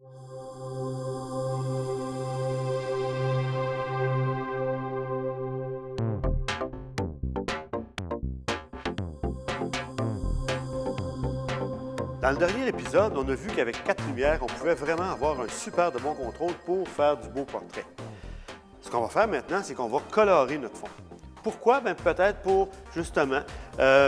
Dans le dernier épisode, on a vu qu'avec 4 lumières, on pouvait vraiment avoir un super de bon contrôle pour faire du beau portrait. Ce qu'on va faire maintenant, c'est qu'on va colorer notre fond. Pourquoi? Bien, peut-être pour, justement,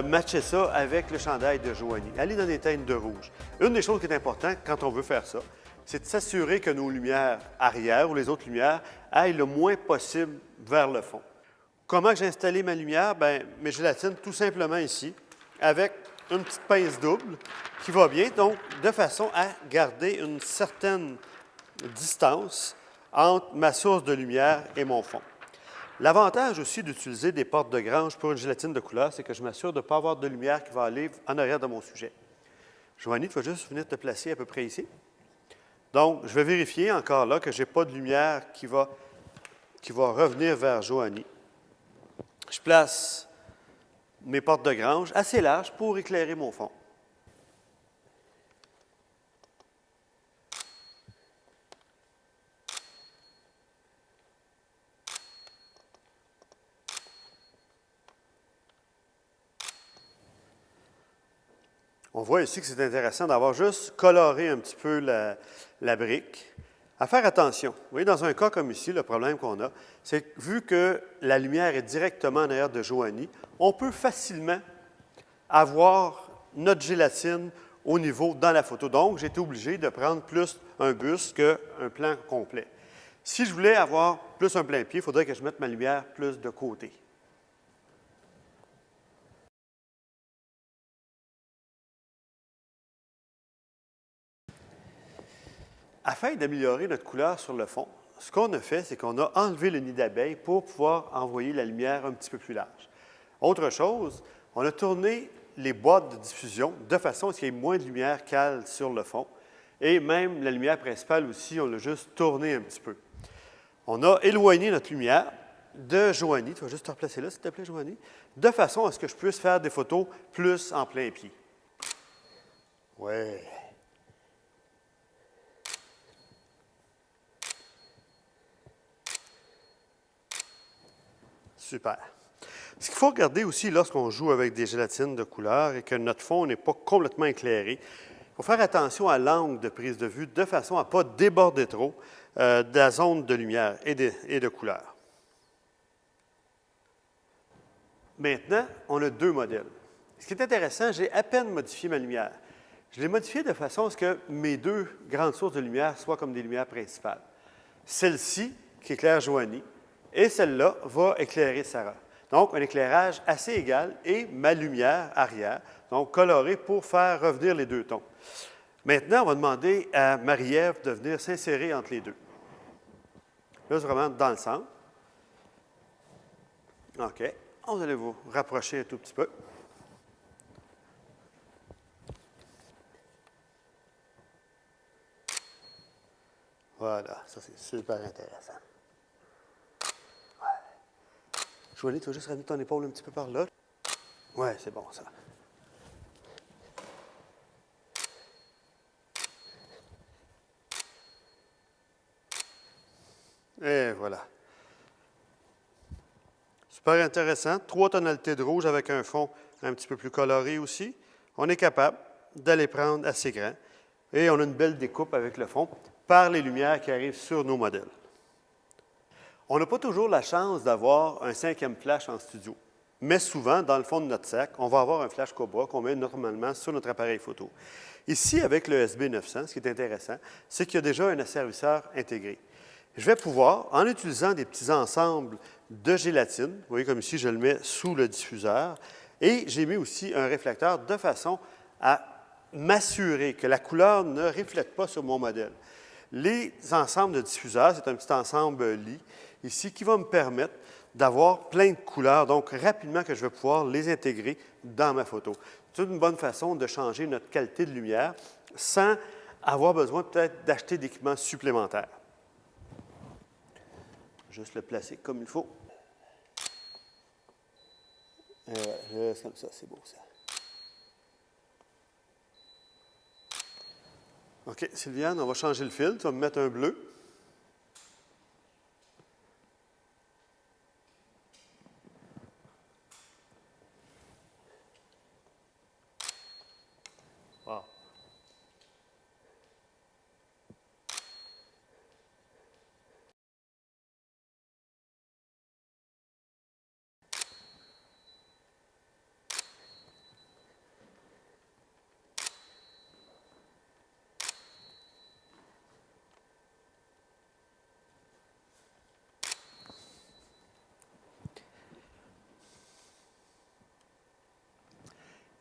matcher ça avec le chandail de Joanie, aller dans des teintes de rouge. Une des choses qui est importante quand on veut faire ça, c'est de s'assurer que nos lumières arrière ou les autres lumières aillent le moins possible vers le fond. Comment j'ai installé ma lumière? Bien, mes gélatines, tout simplement ici, avec une petite pince double qui va bien, donc de façon à garder une certaine distance entre ma source de lumière et mon fond. L'avantage aussi d'utiliser des portes de grange pour une gélatine de couleur, c'est que je m'assure de ne pas avoir de lumière qui va aller en arrière de mon sujet. Joanie, tu vas juste venir te placer à peu près ici. Donc, je vais vérifier encore là que je n'ai pas de lumière qui va revenir vers Joanie. Je place mes portes de grange assez larges pour éclairer mon fond. On voit ici que c'est intéressant d'avoir juste coloré un petit peu la brique. À faire attention. Vous voyez, dans un cas comme ici, le problème qu'on a, c'est que vu que la lumière est directement en arrière de Joanie, on peut facilement avoir notre gélatine au niveau dans la photo. Donc, j'ai été obligé de prendre plus un buste qu'un plan complet. Si je voulais avoir plus un plein pied, il faudrait que je mette ma lumière plus de côté. Afin d'améliorer notre couleur sur le fond, ce qu'on a fait, c'est qu'on a enlevé le nid d'abeille pour pouvoir envoyer la lumière un petit peu plus large. Autre chose, on a tourné les boîtes de diffusion de façon à ce qu'il y ait moins de lumière cale sur le fond. Et même la lumière principale aussi, on l'a juste tournée un petit peu. On a éloigné notre lumière de Joanie. Tu vas juste te replacer là, s'il te plaît, Joanie, de façon à ce que je puisse faire des photos plus en plein pied. Ouais. Super. Ce qu'il faut regarder aussi lorsqu'on joue avec des gélatines de couleur et que notre fond n'est pas complètement éclairé, il faut faire attention à l'angle de prise de vue de façon à ne pas déborder trop de la zone de lumière et de couleur. Maintenant, on a 2 modèles. Ce qui est intéressant, j'ai à peine modifié ma lumière. Je l'ai modifiée de façon à ce que mes 2 grandes sources de lumière soient comme des lumières principales. Celle-ci, qui éclaire Joanie, et celle-là va éclairer Sarah. Donc, un éclairage assez égal et ma lumière arrière, donc colorée pour faire revenir les 2 tons. Maintenant, on va demander à Marie-Ève de venir s'insérer entre les 2. Là, c'est vraiment dans le centre. OK. Vous allez vous rapprocher un tout petit peu. Voilà, ça c'est super intéressant. Joanie, tu vas juste ramener ton épaule un petit peu par là. Oui, c'est bon, ça. Et voilà. Super intéressant. 3 tonalités de rouge avec un fond un petit peu plus coloré aussi. On est capable d'aller prendre assez grand. Et on a une belle découpe avec le fond par les lumières qui arrivent sur nos modèles. On n'a pas toujours la chance d'avoir un 5e flash en studio. Mais souvent, dans le fond de notre sac, on va avoir un flash Cobra qu'on met normalement sur notre appareil photo. Ici, avec le SB900, ce qui est intéressant, c'est qu'il y a déjà un asservisseur intégré. Je vais pouvoir, en utilisant des petits ensembles de gélatine, vous voyez comme ici, je le mets sous le diffuseur, et j'ai mis aussi un réflecteur de façon à m'assurer que la couleur ne reflète pas sur mon modèle. Les ensembles de diffuseurs, c'est un petit ensemble lit ici qui va me permettre d'avoir plein de couleurs, donc rapidement que je vais pouvoir les intégrer dans ma photo. C'est une bonne façon de changer notre qualité de lumière sans avoir besoin peut-être d'acheter d'équipements supplémentaires. Juste le placer comme il faut. Et voilà, juste comme ça, c'est beau ça. OK, Sylviane, on va changer le fil. Tu vas me mettre un bleu. Wow.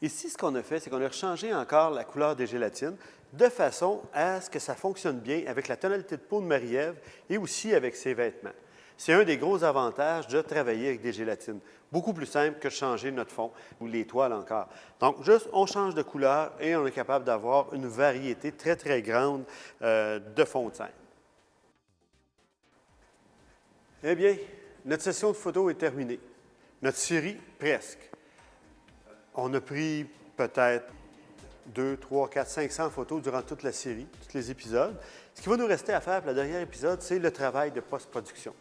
Ici, ce qu'on a fait, c'est qu'on a changé encore la couleur des gélatines de façon à ce que ça fonctionne bien avec la tonalité de peau de Marie-Ève et aussi avec ses vêtements. C'est un des gros avantages de travailler avec des gélatines. Beaucoup plus simple que de changer notre fond ou les toiles encore. Donc, juste, on change de couleur et on est capable d'avoir une variété très, très grande de fond de scène. Eh bien, notre session de photos est terminée. Notre série, presque. On a pris peut-être 2, 3, 4, 500 photos durant toute la série, tous les épisodes. Ce qui va nous rester à faire pour le dernier épisode, c'est le travail de post-production.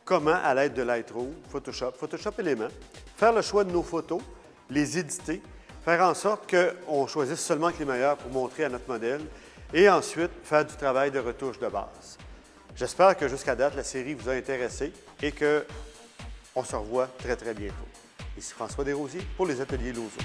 Comment, à l'aide de Lightroom, Photoshop Element, faire le choix de nos photos, les éditer, faire en sorte qu'on choisisse seulement les meilleures pour montrer à notre modèle et ensuite faire du travail de retouche de base. J'espère que jusqu'à date, la série vous a intéressé et qu'on se revoit très, très bientôt. Ici François Desrosiers pour les ateliers Lozo.